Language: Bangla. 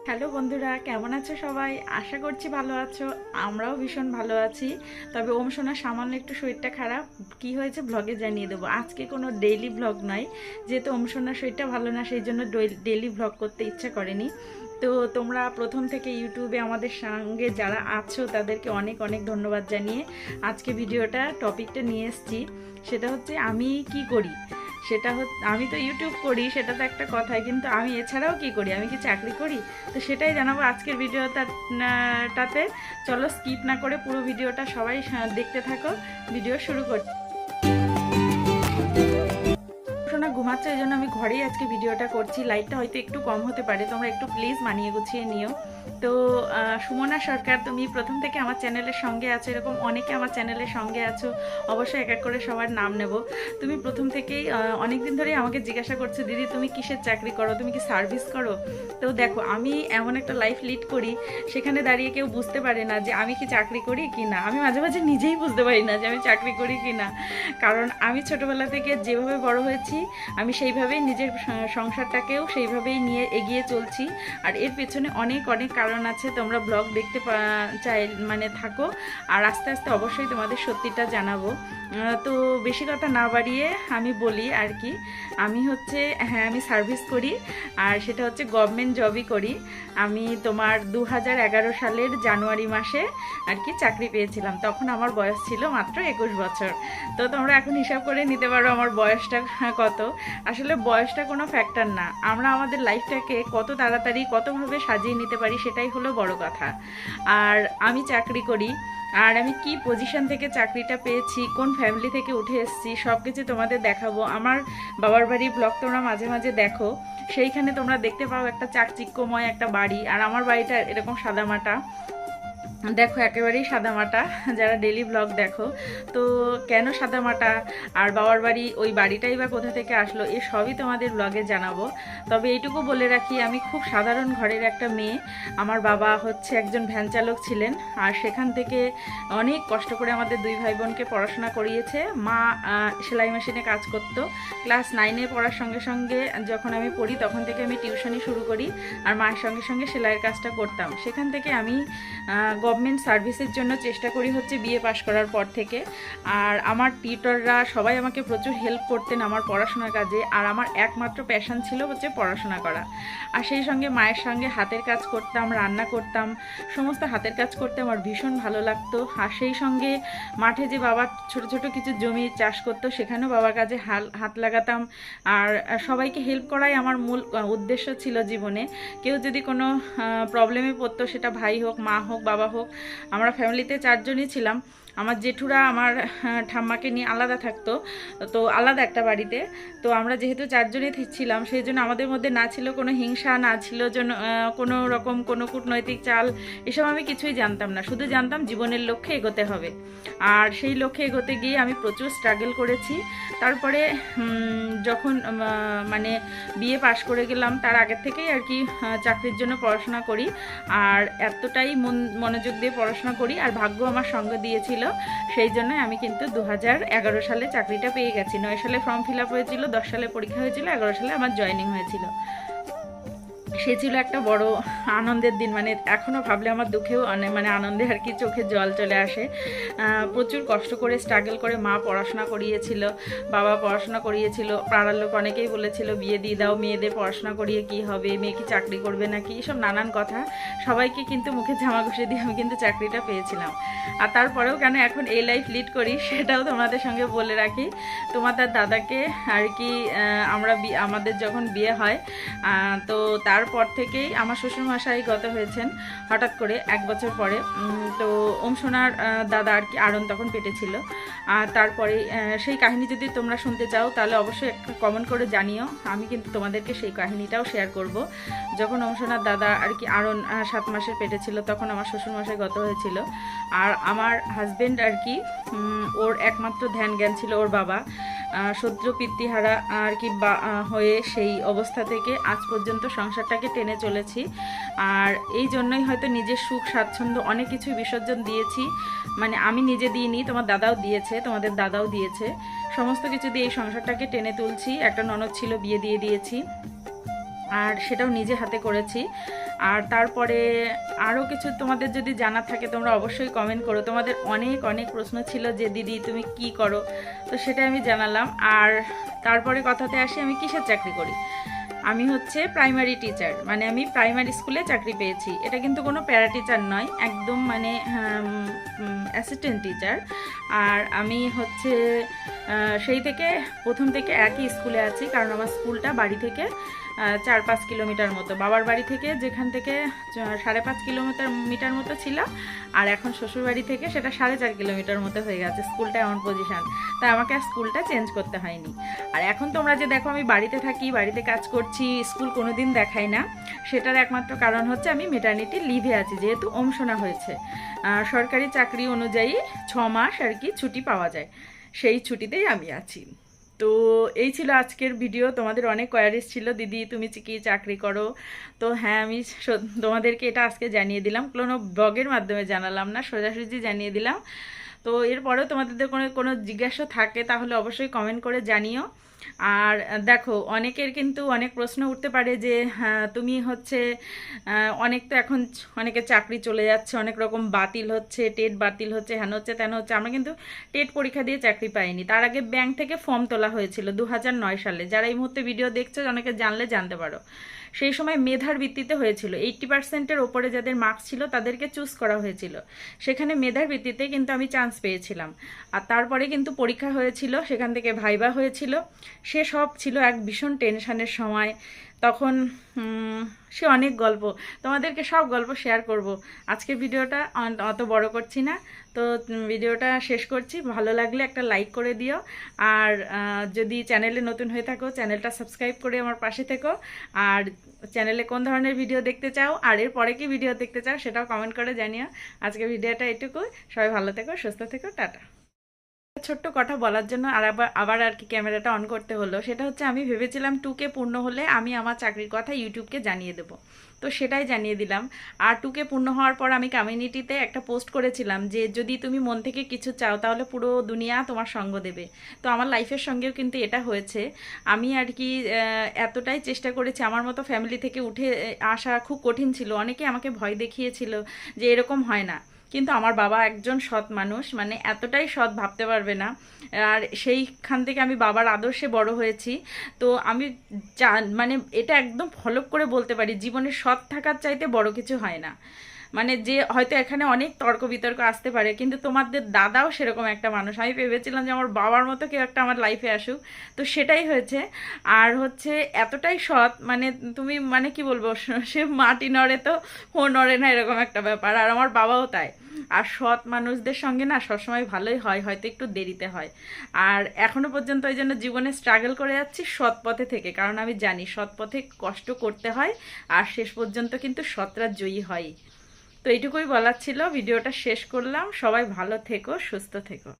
হ্যালো বন্ধুরা, কেমন আছো সবাই? আশা করছি ভালো আছো। আমরাও ভীষণ ভালো আছি। তবে ওম সোনার সামান্য একটু শরীরটা খারাপ। কি হয়েছে ব্লগে জানিয়ে দেবো। আজকে কোনো ডেইলি ব্লগ নয়, যেহেতু ওম সোনার শরীরটা ভালো না, সেই জন্য ডেইলি ব্লগ করতে ইচ্ছা করেনি। তো তোমরা প্রথম থেকে ইউটিউবে আমাদের সঙ্গে যারা আছো তাদেরকে অনেক অনেক ধন্যবাদ জানিয়ে আজকে ভিডিওটা টপিকটা নিয়ে এসেছি। সেটা হচ্ছে আমি কি করি। আমি তো ইউটিউব করি, সেটা তো একটা কথাই, কিন্তু আমি এছাড়াও কি করি, আমি কি চাকরি করি? তো সেটাই জানাবো আজকের ভিডিওটাতে। চলো স্কিপ না করে পুরো ভিডিওটা সবাই দেখতে থাকো। ভিডিও শুরু করছি। সোনা ঘুমাচ্ছে, এই জন্য আমি ঘরেই আজকে ভিডিওটা করছি। লাইটটা হয়তো একটু কম হতে পারে, তোমরা একটু প্লিজ মানিয়ে গুছিয়ে নিও। তো সুমনা সরকার, তুমি প্রথম থেকে আমার চ্যানেলের সঙ্গে আছো, এরকম অনেকে আমার চ্যানেলের সঙ্গে আছো। অবশ্যই এক এক করে সবার নাম নেব। তুমি প্রথম থেকেই অনেক দিন ধরেই আমাকে জিজ্ঞাসা করছো, দিদি তুমি কিসের চাকরি করো, তুমি কি সার্ভিস করো? তো দেখো, আমি এমন একটা লাইফ লিড করি, সেখানে দাঁড়িয়ে কেউ বুঝতে পারে না যে আমি কি চাকরি করি কি না। আমি মাঝে মাঝে নিজেই বুঝতে পারি না যে আমি চাকরি করি কি না। কারণ আমি ছোটোবেলা থেকে যেভাবে বড় হয়েছি, আমি সেইভাবেই নিজের সংসারটাকেও সেইভাবেই নিয়ে এগিয়ে চলছি। আর এর পেছনে অনেক অনেক কারণ আছে। তোমরা ব্লগ দেখতে চাই মানে থাকো, আর আস্তে আস্তে অবশ্যই তোমাদের সত্যিটা জানাবো। তো বেশি কথা না বাড়িয়ে আমি বলি আর কি। আমি সার্ভিস করি, আর সেটা হচ্ছে গভর্নমেন্ট জবই করি। আমি তোমার 2011 সালের জানুয়ারি মাসে আর কি চাকরি পেয়েছিলাম। তখন আমার বয়স ছিল মাত্র 21 বছর। তো তোমরা এখন হিসাব করে নিতে পারো আমার বয়সটা কত। আসলে বয়সটা কোনো ফ্যাক্টর না, আমরা আমাদের লাইফটাকে কত তাড়াতাড়ি কতভাবে সাজিয়ে নিতে পারি সেটাই হলো বড় কথা। আর আমি চাকরি করি, আর আমি কি পজিশন থেকে চাকরিটা পেয়েছি, কোন ফ্যামিলি থেকে উঠে এসেছি, সব কিছু তোমাদের দেখাবো। আমার বাবার বাড়ির ব্লগ তোমরা মাঝে মাঝে দেখো, সেইখানে তোমরা দেখতে পাও একটা চাকচিক্যময় একটা বাড়ি। আর আমার বাড়িটা এরকম সাদামাটা, দেখো একেবারেই সাদামাটা। যারা ডেলি ব্লগ দেখো, তো কেন সাদামাটা আর বাবার বাড়ি ওই বাড়িটাই বা কোথা থেকে আসলো, এ সবই তোমাদের ব্লগে জানাবো। তবে এইটুকু বলে রাখি, আমি খুব সাধারণ ঘরের একটা মেয়ে। আমার বাবা হচ্ছে একজন ভ্যান চালক ছিলেন, আর সেখান থেকে অনেক কষ্ট করে আমাদের দুই ভাই বোনকে পড়াশোনা করিয়েছে। মা সেলাই মেশিনে কাজ করতো। ক্লাস 9-এ পড়ার সঙ্গে সঙ্গে যখন আমি পড়ি, তখন থেকে আমি টিউশনি শুরু করি, আর মায়ের সঙ্গে সঙ্গে সেলাইয়ের কাজটা করতাম। সেখান থেকে আমি গভর্নমেন্ট সার্ভিসের জন্য চেষ্টা করি হচ্ছে বিএ পাশ করার পর থেকে। আর আমার টিউটররা সবাই আমাকে প্রচুর হেল্প করতেন আমার পড়াশোনার কাজে। আর আমার একমাত্র প্যাশন ছিল হচ্ছে পড়াশোনা করা। আর সেই সঙ্গে মায়ের সঙ্গে হাতের কাজ করতাম, রান্না করতাম, সমস্ত হাতের কাজ করতে আমার ভীষণ ভালো লাগতো। আর সেই সঙ্গে মাঠে যে বাবা ছোট ছোট কিছু জমি চাষ করতো, সেখানেও বাবার কাজে হাত লাগাতাম। আর সবাইকে হেল্প করাই আমার মূল উদ্দেশ্য ছিল জীবনে। কেউ যদি কোনো প্রবলেমে পড়তো, সেটা ভাই হোক, মা হোক, বাবা হোক, আমরা ফ্যামিলিতে 4 জনই ছিলাম। আমার জেঠুরা আমার ঠাম্মাকে নিয়ে আলাদা থাকতো, তো আলাদা একটা বাড়িতে। তো আমরা যেহেতু 4 জনই ছিলাম, সেই জন্য আমাদের মধ্যে না ছিল কোনো হিংসা, না ছিল কোনো রকম কোনো কূটনৈতিক চাল, এসব আমি কিছুই জানতাম না। শুধু জানতাম জীবনের লক্ষ্যে এগোতে হবে। আর সেই লক্ষ্যে এগোতে গিয়ে আমি প্রচুর স্ট্রাগল করেছি। তারপরে যখন মানে বিএ পাশ করে গেলাম, তার আগের থেকেই আর কি চাকরির জন্য পড়াশোনা করি। আর এতটাই মনোযোগ দিয়ে পড়াশোনা করি, আর ভাগ্য আমার সঙ্গ দিয়েছিল। সেই জন্য আমি কিন্তু 2011 সালে চাকরিটা পেয়ে গেছি। 9 সালে ফর্ম ফিল আপ হয়েছিল, 10 সালে পরীক্ষা হয়েছিল, 11 সালে আমার জয়েনিং হয়েছিল। সে ছিল একটা বড় আনন্দের দিন। মানে এখনও ভাবলে আমার দুঃখেও মানে আনন্দে আর কি চোখে জল চলে আসে। প্রচুর কষ্ট করে স্ট্রাগল করে মা পড়াশোনা করিয়েছিল, বাবা পড়াশোনা করিয়েছিল। পাড়ার লোক অনেকেই বলেছিল বিয়ে দিয়ে দাও, মেয়েদের পড়াশোনা করিয়ে কি হবে, মেয়ে কি চাকরি করবে নাকি, এসব নানান কথা। সবাইকে কিন্তু মুখে জামা ঘষে দিয়ে আমি কিন্তু চাকরিটা পেয়েছিলাম। আর তারপরেও কেন এখন এই লাইফ লিড করি, সেটাও তোমাদের সঙ্গে বলে রাখি। তোমাদের দাদাকে আর কি আমাদের যখন বিয়ে হয়, তো তারপর থেকেই আমার শ্বশুরমশাই গত হয়েছেন হঠাৎ করে 1 বছর পরে। তো ওম সোনার দাদা আর কি আরন তখন পেটে ছিল। আর তারপরে সেই কাহিনী যদি তোমরা শুনতে চাও, তাহলে অবশ্যই একটা কমেন্ট করে জানিও। আমি কিন্তু তোমাদেরকে সেই কাহিনীটাও শেয়ার করব। যখন ওম সোনার দাদা আর কি আরন 7 মাসের পেটে ছিল, তখন আমার শ্বশুরমশাই গত হয়েছিল। আর আমার হাজবেন্ড আর কি ওর একমাত্র ধ্যান জ্ঞান ছিল ওর বাবা। সদ্য পিতৃহারা আর কি হয়ে সেই অবস্থা থেকে আজ পর্যন্ত সংসারটাকে টেনে চলেছি। আর এই জন্যই হয়তো নিজের সুখ স্বাচ্ছন্দ্য অনেক কিছু বিসর্জন দিয়েছি। মানে আমি নিজে দিইনি, তোমার দাদাও দিয়েছে, তোমাদের দাদাও দিয়েছে। সমস্ত কিছু দিয়ে এই সংসারটাকে টেনে তুলছি। একটা ননদ ছিল, বিয়ে দিয়ে দিয়েছি। আর সেটাও নিজে হাতে করেছি। আর তারপরে আরও কিছু তোমাদের যদি জানা থাকে তোমরা অবশ্যই কমেন্ট করো। তোমাদের অনেক অনেক প্রশ্ন ছিল যে দিদি তুমি কি করো, তো সেটা আমি জানালাম। আর তারপরে কথাতে আসি আমি কিসের চাকরি করি। আমি হচ্ছে প্রাইমারি টিচার, মানে আমি প্রাইমারি স্কুলে চাকরি পেয়েছি। এটা কিন্তু কোনো প্যারা টিচার নয়, একদম মানে অ্যাসিস্ট্যান্ট টিচার। আর আমি হচ্ছে সেই থেকে প্রথম থেকে একই স্কুলে আছি, কারণ আমার স্কুলটা বাড়ি থেকে 4-5 কিলোমিটার মতো, বাবার বাড়ি থেকে যেখান থেকে 5.5 কিলোমিটার মতো ছিল, আর এখন শ্বশুরবাড়ি থেকে সেটা 4.5 কিলোমিটার মতো হয়ে গেছে স্কুলটা, এমন পজিশান। তাই আমাকে আর স্কুলটা চেঞ্জ করতে হয়নি। আর এখন তোমরা যে দেখো আমি বাড়িতে থাকি, বাড়িতে কাজ করছি, স্কুল কোনো দিন দেখাই না, সেটার একমাত্র কারণ হচ্ছে আমি মেটার্নিটি লিভে আছি, যেহেতু ওমশোনা হয়েছে। সরকারি চাকরি অনুযায়ী 6 মাস আর কি ছুটি পাওয়া যায়, সেই ছুটিতেই আমি আছি। তো এই ছিল আজকের ভিডিও। তোমাদের অনেক কোয়ারিজ ছিল, দিদি তুমি কি চাকরি করো। তো হ্যাঁ, আমি তোমাদেরকে এটা আজকে জানিয়ে দিলাম, কোনো ব্লগের মাধ্যমে জানালাম না, সোজাসুজি জানিয়ে দিলাম। তো এরপরেও তোমাদের কোনো জিজ্ঞাসা থাকে তাহলে অবশ্যই কমেন্ট করে জানিও। আর দেখো, অনেকের কিন্তু অনেক প্রশ্ন উঠতে পারে যে হ্যাঁ তুমি হচ্ছে অনেক তো এখন অনেকে চাকরি চলে যাচ্ছে, অনেক রকম বাতিল হচ্ছে, টেট বাতিল হচ্ছে, হ্যান হচ্ছে তেন হচ্ছে। আমরা কিন্তু টেট পরীক্ষা দিয়ে চাকরি পাইনি, তার আগে ব্যাংক থেকে ফর্ম তোলা হয়েছিল 2009 সালে। যারা এই মুহূর্তে ভিডিও দেখছো অনেকে জানলে জানতে পারো, সেই সময় মেধার ভিত্তিতে হয়েছিল। 80%-এর ওপরে যাদের মার্কস ছিল তাদেরকে চুজ করা হয়েছিল, সেখানে মেধার ভিত্তিতে কিন্তু আমি চান্স পেয়েছিলাম। আর তারপরে কিন্তু পরীক্ষা হয়েছিল, সেখান থেকে ভাইবা হয়েছিল, সে সব ছিল এক ভীষণ টেনশনের সময়। তখন সে অনেক গল্প, তোমাদেরকে সব গল্প শেয়ার করব। আজকের ভিডিওটা অত বড় করছি না, তো ভিডিওটা শেষ করছি। ভালো লাগলে একটা লাইক করে দিও, আর যদি চ্যানেলে নতুন হয়ে থাকো চ্যানেলটা সাবস্ক্রাইব করে আমার পাশে থেকো। আর চ্যানেলে কোন ধরনের ভিডিও দেখতে চাও আর এর পরে কি ভিডিও দেখতে চাও সেটাও কমেন্ট করে জানিও। আজকের ভিডিওটা এটুকু, সবাই ভালো থেকো, সুস্থ থেকো, টাটা। ছোট্ট কথা বলার জন্য আবার আর কি ক্যামেরাটা অন করতে হলো, সেটা হচ্ছে আমি ভেবেছিলাম 2K পূর্ণ হলে আমি আমার চাকরির কথা ইউটিউবকে জানিয়ে দেবো, তো সেটাই জানিয়ে দিলাম। আর 2K পূর্ণ হওয়ার পর আমি কমিউনিটিতে একটা পোস্ট করেছিলাম যে যদি তুমি মন থেকে কিছু চাও তাহলে পুরো দুনিয়া তোমার সঙ্গ দেবে। তো আমার লাইফের সঙ্গেও কিন্তু এটা হয়েছে। আমি আর কি এতটাই চেষ্টা করেছি, আমার মতো ফ্যামিলি থেকে উঠে আসা খুব কঠিন ছিল, অনেকে আমাকে ভয় দেখিয়েছিল যে এরকম হয় না, কিন্তু আমার বাবা একজন সৎ মানুষ, মানে এতটাই সৎ ভাবতে পারবে না। আর সেইখান থেকে আমি বাবার আদর্শে বড় হয়েছি। তো আমি মানে এটা একদম ফলো করে বলতে পারি, জীবনে সৎ থাকার চাইতে বড় কিছু হয় না। মানে যে হয়তো এখানে অনেক তর্ক বিতর্ক আসতে পারে, কিন্তু তোমাদের দাদাও সেরকম একটা মানুষ। আমি ভেবেছিলাম যে আমার বাবার মতো কেউ একটা আমার লাইফে আসুক, তো সেটাই হয়েছে। আর হচ্ছে এতটাই সৎ, মানে তুমি মানে কি বলবো, সে মাটি নড়ে তো ও নড়ে না, এরকম একটা ব্যাপার। আর আমার বাবাও তাই। আর সৎ মানুষদের সঙ্গে না সবসময় ভালোই হয়, হয়তো একটু দেরিতে হয়। আর এখনো পর্যন্ত এই জন্য জীবনে স্ট্রাগল করে যাচ্ছি সৎ পথে থেকে, কারণ আমি জানি সৎ পথে কষ্ট করতে হয়, আর শেষ পর্যন্ত কিন্তু সৎরা জয়ী হয়। তো এইটুকুই বলার ছিল, ভিডিওটা শেষ করলাম। সবাই ভালো থেকো, সুস্থ থেকো।